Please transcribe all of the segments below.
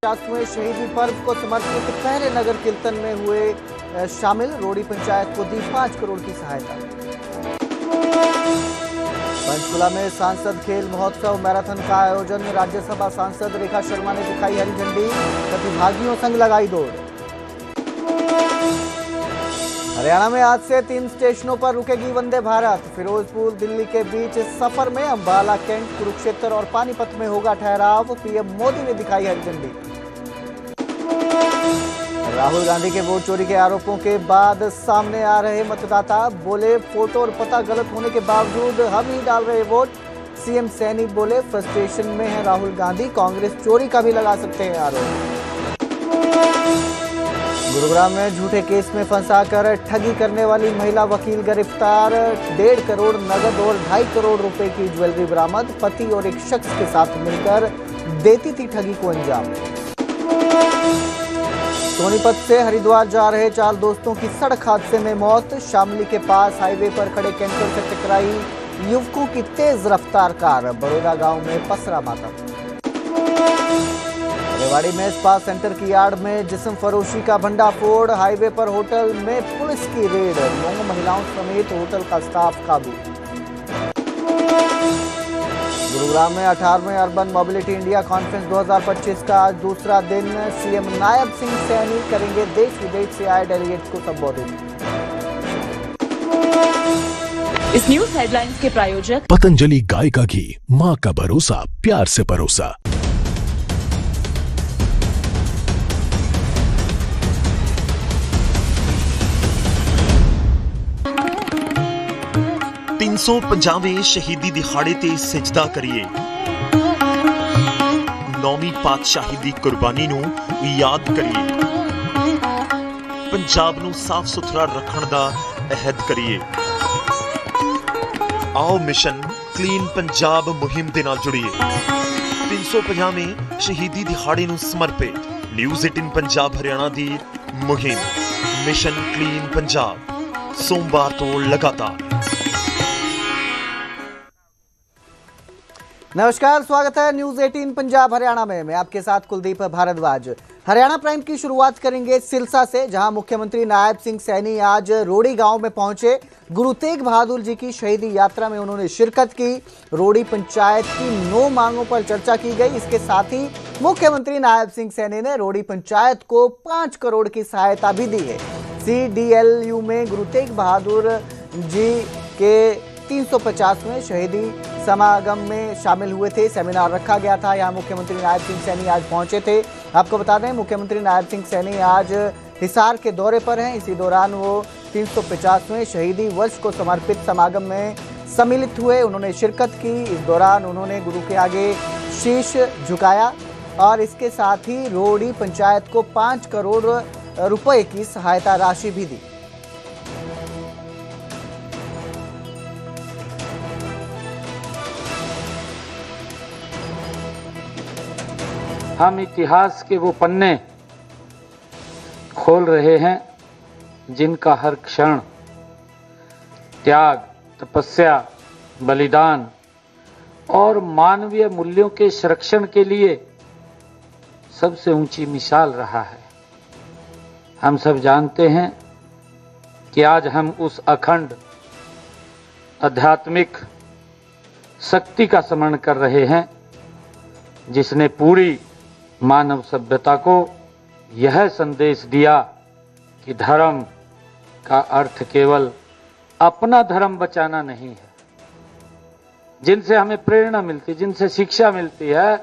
50वें शहीदी पर्व को समर्पित पहले नगर कीर्तन में हुए शामिल। रोड़ी पंचायत को दी 5 करोड़ की सहायता। पंचकुला में सांसद खेल महोत्सव मैराथन का आयोजन। राज्यसभा सांसद रेखा शर्मा ने दिखाई हरी झंडी। प्रतिभागियों संग लगाई दौड़। हरियाणा में आज से 3 स्टेशनों पर रुकेगी वंदे भारत। फिरोजपुर दिल्ली के बीच सफर में अंबाला, कैंट, कुरुक्षेत्र और पानीपत में होगा ठहराव। पीएम मोदी ने दिखाई हरी झंडी। राहुल गांधी के वोट चोरी के आरोपों के बाद सामने आ रहे मतदाता बोले, फोटो और पता गलत होने के बावजूद हम ही डाल रहे वोट। सीएम सैनी बोले, फ्रस्ट्रेशन में है राहुल गांधी, कांग्रेस चोरी का भी लगा सकते हैं आरोप। गुरुग्राम में झूठे केस में फंसाकर ठगी करने वाली महिला वकील गिरफ्तार। 1.5 करोड़ नगद और 2.5 करोड़ रुपए की ज्वेलरी बरामद। पति और एक शख्स के साथ मिलकर देती थी ठगी को अंजाम। सोनीपत से हरिद्वार जा रहे 4 दोस्तों की सड़क हादसे में मौत। शामली के पास हाईवे पर खड़े कैंटर से टकराई युवकों की तेज रफ्तार कार। बड़ौदा गांव में पसरा मातम। रेवाड़ी में स्पा सेंटर की यार्ड में जिस्म फरोशी का भंडाफोड़। हाईवे पर होटल में पुलिस की रेड। 9 महिलाओं समेत होटल का स्टाफ काबू। गुरुग्राम में 18वें अर्बन मोबिलिटी इंडिया कॉन्फ्रेंस 2025 का आज दूसरा दिन। सीएम नायब सिंह सैनी करेंगे देश विदेश से आए डेलीगेट्स को संबोधित। इस न्यूज हेडलाइंस के प्रायोजक पतंजलि गाय का घी, माँ का भरोसा, प्यार से परोसा। सौ 50वें शहीदी दिहाड़े ते सजदा करिए। 9वीं पातशाही दी कुर्बानी नूं याद करिए। पंजाब नूं साफ सुथरा रखण दा अहद करिए। आओ मिशन क्लीन पंजाब मुहिम दे नाल जुड़िए। 350वें शहीदी दिहाड़े नूं समर्पित न्यूज़ 18 पंजाब हरियाणा दी मुहिम मिशन क्लीन पंजाब सोमवार तो लगातार। नमस्कार, स्वागत है न्यूज 18 पंजाब हरियाणा में। मैं आपके साथ कुलदीप भारद्वाज। हरियाणा प्राइम की शुरुआत करेंगे सिरसा से, जहां मुख्यमंत्री नायब सिंह सैनी आज रोड़ी गांव में पहुंचे। गुरु तेग बहादुर जी की शहीदी यात्रा में उन्होंने शिरकत की। रोड़ी पंचायत की 9 मांगों पर चर्चा की गई। इसके साथ ही मुख्यमंत्री नायब सिंह सैनी ने रोड़ी पंचायत को 5 करोड़ की सहायता भी दी है। CDLU में गुरु तेग बहादुर जी के 350वें शहीदी समागम में शामिल हुए थे। सेमिनार रखा गया था। यहाँ मुख्यमंत्री नायब सिंह सैनी आज पहुंचे थे। आपको बता दें, मुख्यमंत्री नायब सिंह सैनी आज हिसार के दौरे पर हैं। इसी दौरान वो 350वें शहीदी वर्ष को समर्पित समागम में सम्मिलित हुए। उन्होंने शिरकत की। इस दौरान उन्होंने गुरु के आगे शीश झुकाया और इसके साथ ही रोड़ी पंचायत को 5 करोड़ रुपए की सहायता राशि भी दी। हम इतिहास के वो पन्ने खोल रहे हैं जिनका हर क्षण त्याग, तपस्या, बलिदान और मानवीय मूल्यों के संरक्षण के लिए सबसे ऊंची मिसाल रहा है। हम सब जानते हैं कि आज हम उस अखंड आध्यात्मिक शक्ति का स्मरण कर रहे हैं जिसने पूरी मानव सभ्यता को यह संदेश दिया कि धर्म का अर्थ केवल अपना धर्म बचाना नहीं है। जिनसे हमें प्रेरणा मिलती, जिनसे शिक्षा मिलती है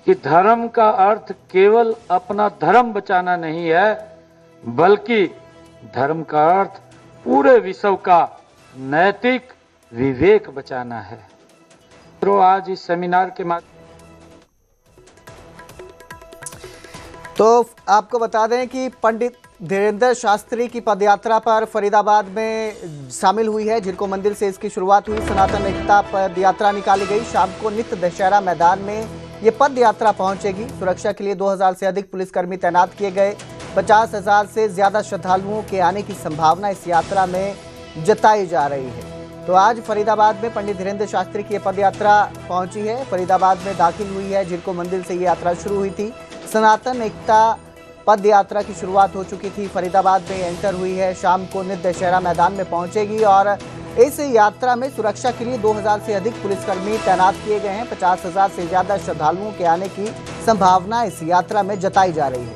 कि धर्म का अर्थ केवल अपना धर्म बचाना नहीं है, बल्कि धर्म का अर्थ पूरे विश्व का नैतिक विवेक बचाना है। तो आज इस सेमिनार के माध्यम तो आपको बता दें कि पंडित धीरेन्द्र शास्त्री की पदयात्रा पर फरीदाबाद में शामिल हुई है। झिरको मंदिर से इसकी शुरुआत हुई। सनातन एकता पदयात्रा निकाली गई। शाम को नित्य दशहरा मैदान में ये पदयात्रा पहुंचेगी। सुरक्षा के लिए 2000 से अधिक पुलिसकर्मी तैनात किए गए। 50,000 से ज्यादा श्रद्धालुओं के आने की संभावना इस यात्रा में जताई जा रही है। तो आज फरीदाबाद में पंडित धीरेन्द्र शास्त्री की पदयात्रा पहुंची है। फरीदाबाद में दाखिल हुई है। झिरको मंदिर से ये यात्रा शुरू हुई थी। सनातन एकता पद यात्रा की शुरुआत हो चुकी थी, फरीदाबाद में एंटर हुई है, शाम को नित दशहरा मैदान में पहुंचेगी और इस यात्रा में सुरक्षा के लिए 2000 से अधिक पुलिसकर्मी तैनात किए गए हैं। 50,000 से ज्यादा श्रद्धालुओं के आने की संभावना इस यात्रा में जताई जा रही है।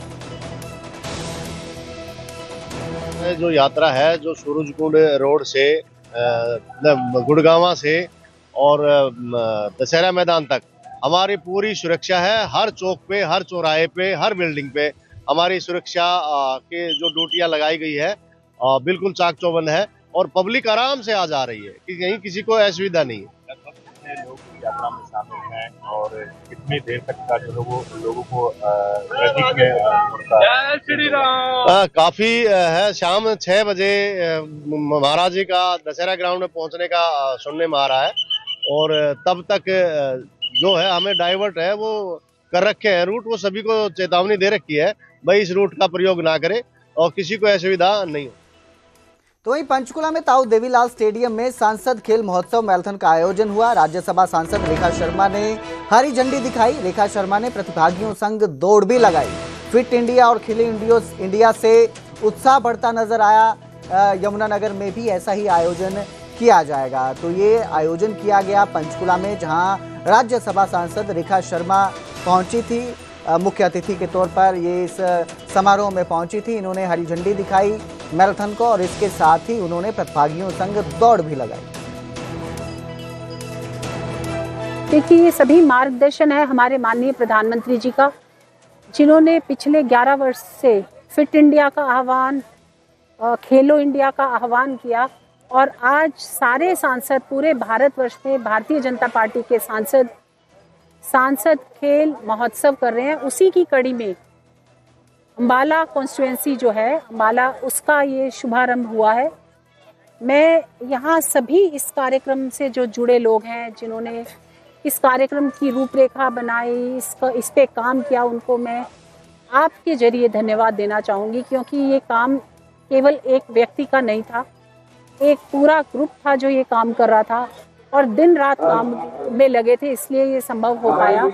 जो यात्रा है जो सूरजकुंड रोड से गुड़गांवा से और दशहरा मैदान तक हमारी पूरी सुरक्षा है। हर चौक पे, हर चौराहे पे, हर बिल्डिंग पे हमारी सुरक्षा के जो ड्यूटियां लगाई गई है बिल्कुल चाक चौबंद है और पब्लिक आराम से आ जा रही है कि कहीं किसी को असुविधा नहीं है। कितने लोग यात्रा में शामिल हैं और कितनी देर तक का जो लोगों को ट्रैफिक में काफी है। शाम 6 बजे महाराज जी का दशहरा ग्राउंड में पहुंचने का सुनने में आ रहा है और तब तक जो है हमें डाइवर्ट है वो कर रखे हैं रूट, वो सभी को चेतावनी दे रखी है भाई इस रूट का प्रयोग ना करें और किसी को असुविधा नहीं हो। तो वहीं पंचकुला में ताऊ देवीलाल स्टेडियम में सांसद खेल महोत्सव मैराथन का आयोजन हुआ। राज्यसभा सांसद रेखा शर्मा ने हरी झंडी दिखाई। रेखा शर्मा ने प्रतिभागियों संग दौड़ भी लगाई। फिट इंडिया और खेलो इंडिया से उत्साह बढ़ता नजर आया। यमुनानगर में भी ऐसा ही आयोजन किया जाएगा। तो ये आयोजन किया गया पंचकुला में, जहां राज्यसभा सांसद रेखा शर्मा पहुंची थी मुख्य अतिथि के तौर पर। ये इस समारोह में पहुंची थी। इन्होंने हरी झंडी दिखाई मैराथन को और इसके साथ ही उन्होंने प्रतिभागियों संग दौड़ भी लगाई। देखिए, ये सभी मार्गदर्शन है हमारे माननीय प्रधानमंत्री जी का, जिन्होंने पिछले 11 वर्ष से फिट इंडिया का आह्वान, खेलो इंडिया का आह्वान किया और आज सारे सांसद पूरे भारतवर्ष में भारतीय जनता पार्टी के सांसद खेल महोत्सव कर रहे हैं। उसी की कड़ी में अम्बाला कॉन्स्टिट्यूएंसी जो है अम्बाला, उसका ये शुभारंभ हुआ है। मैं यहाँ सभी इस कार्यक्रम से जो जुड़े लोग हैं, जिन्होंने इस कार्यक्रम की रूपरेखा बनाई, इस पे काम किया, उनको मैं आपके जरिए धन्यवाद देना चाहूँगी, क्योंकि ये काम केवल एक व्यक्ति का नहीं था, एक पूरा ग्रुप था जो ये काम कर रहा था और दिन रात काम में लगे थे, इसलिए ये संभव हो पाया।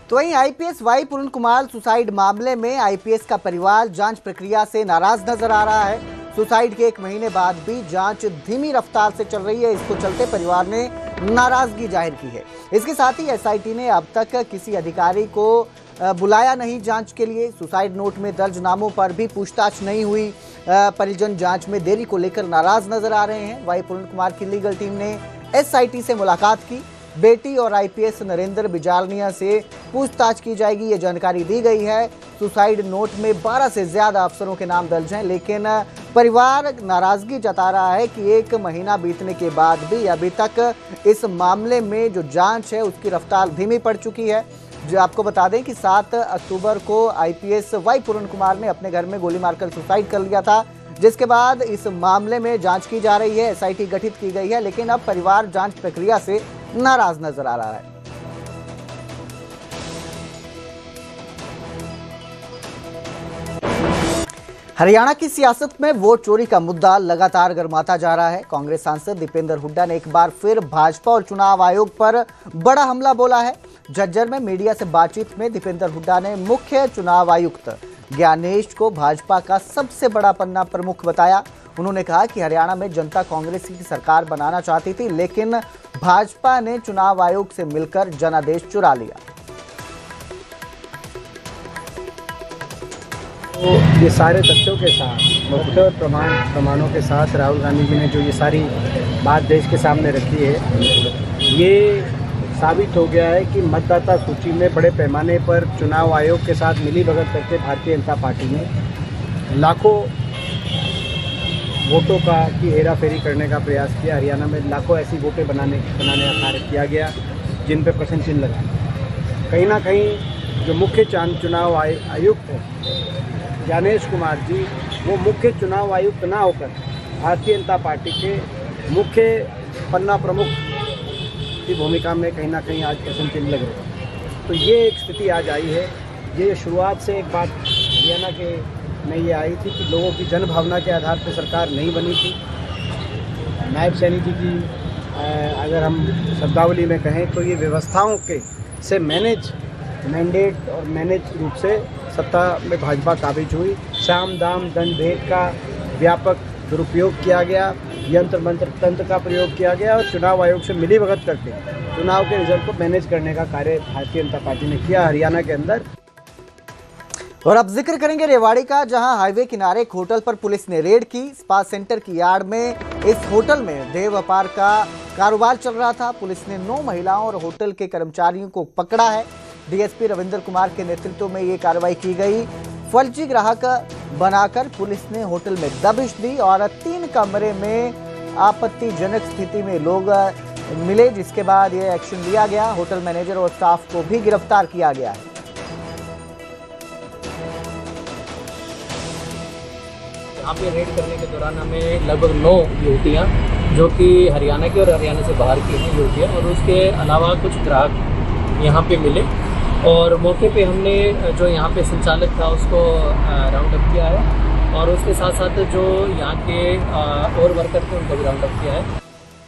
तो वहीं आईपीएस वाई पूर्ण कुमार सुसाइड मामले में आईपीएस का परिवार जांच प्रक्रिया से नाराज नजर आ रहा है। सुसाइड के 1 महीने बाद भी जांच धीमी रफ्तार से चल रही है। इसको चलते परिवार ने नाराजगी जाहिर की है। इसके साथ ही एसआईटी ने अब तक किसी अधिकारी को बुलाया नहीं जांच के लिए। सुसाइड नोट में दर्ज नामों पर भी पूछताछ नहीं हुई। परिजन जांच में देरी को लेकर नाराज नजर आ रहे हैं। वाई पूर्ण कुमार की लीगल टीम ने एसआईटी से मुलाकात की। बेटी और आईपीएस नरेंद्र बिजारनिया से पूछताछ की जाएगी, ये जानकारी दी गई है। सुसाइड नोट में 12 से ज्यादा अफसरों के नाम दर्ज हैं, लेकिन परिवार नाराजगी जता रहा है कि 1 महीना बीतने के बाद भी अभी तक इस मामले में जो जांच है उसकी रफ्तार धीमी पड़ चुकी है। जो आपको बता दें कि 7 अक्टूबर को आईपीएस वाई पूर्ण कुमार ने अपने घर में गोली मारकर सुसाइड कर लिया था, जिसके बाद इस मामले में जांच की जा रही है। एसआईटी गठित की गई है, लेकिन अब परिवार जांच प्रक्रिया से नाराज नजर आ रहा है। हरियाणा की सियासत में वोट चोरी का मुद्दा लगातार गर्माता जा रहा है। कांग्रेस सांसद दीपेंद्र हुड्डा ने एक बार फिर भाजपा और चुनाव आयोग पर बड़ा हमला बोला है। झज्जर में मीडिया से बातचीत में दीपेंद्र हुड्डा ने मुख्य चुनाव आयुक्त ज्ञानेश को भाजपा का सबसे बड़ा पन्ना प्रमुख बताया। उन्होंने कहा कि हरियाणा में जनता कांग्रेस की सरकार बनाना चाहती थी, लेकिन भाजपा ने चुनाव आयोग से मिलकर जनादेश चुरा लिया। तो ये सारे तथ्यों के साथ, मुख्य प्रमाणों के साथ राहुल गांधी जी ने जो ये सारी बात देश के सामने रखी है, ये साबित हो गया है कि मतदाता सूची में बड़े पैमाने पर चुनाव आयोग के साथ मिलीभगत करके भारतीय जनता पार्टी ने लाखों वोटों की हेराफेरी करने का प्रयास किया। हरियाणा में लाखों ऐसी वोटें बनाने का कार्य किया गया जिन पर प्रश्न चिन्ह लगा। कहीं ना कहीं जो मुख्य चुनाव आयुक्त है ज्ञानेश कुमार जी, वो मुख्य चुनाव आयुक्त ना होकर भारतीय जनता पार्टी के मुख्य पन्ना प्रमुख की भूमिका में कहीं ना कहीं आज प्रश्न चिन्ह लग रहे हैं। तो ये एक स्थिति आज आई है। ये शुरुआत से एक बात हरियाणा के में ये आई थी कि लोगों की जन भावना के आधार पर सरकार नहीं बनी थी। नायब सैनी जी की अगर हम शब्दावली में कहें तो ये व्यवस्थाओं के से मैनेज मैंडेट और मैनेज रूप से सत्ता में भाजपा काबिज हुई। साम दाम दंड भेद का व्यापक दुरुपयोग किया गया, यंत्र मंत्र तंत्र का प्रयोग किया गया और चुनाव आयोग से मिलीभगत करके चुनाव के रिजल्ट को मैनेज करने का कार्य भारतीय जनता पार्टी ने किया हरियाणा के अंदर। और अब जिक्र करेंगे रेवाड़ी का, जहां हाईवे किनारे एक होटल पर पुलिस ने रेड की। स्पा सेंटर की यार्ड में इस होटल में देह व्यापार का कारोबार चल रहा था। पुलिस ने 9 महिलाओं और होटल के कर्मचारियों को पकड़ा है। डीएसपी रविंद्र कुमार के नेतृत्व में ये कार्रवाई की गई। फर्जी ग्राहक बनाकर पुलिस ने होटल में दबिश दी और 3 कमरे में आपत्तिजनक स्थिति में लोग मिले, जिसके बाद ये एक्शन लिया गया। होटल मैनेजर और स्टाफ को भी गिरफ्तार किया गया है। यहाँ पे रेड करने के दौरान हमें लगभग 9 युवतियाँ जो कि हरियाणा की और हरियाणा से बाहर की हैं युवतियाँ, और उसके अलावा कुछ ग्राहक यहाँ पे मिले और मौके पे हमने जो यहाँ पे संचालक था उसको राउंड अप किया है और उसके साथ साथ जो यहाँ के और वर्कर थे उनको भी राउंड अप किया है।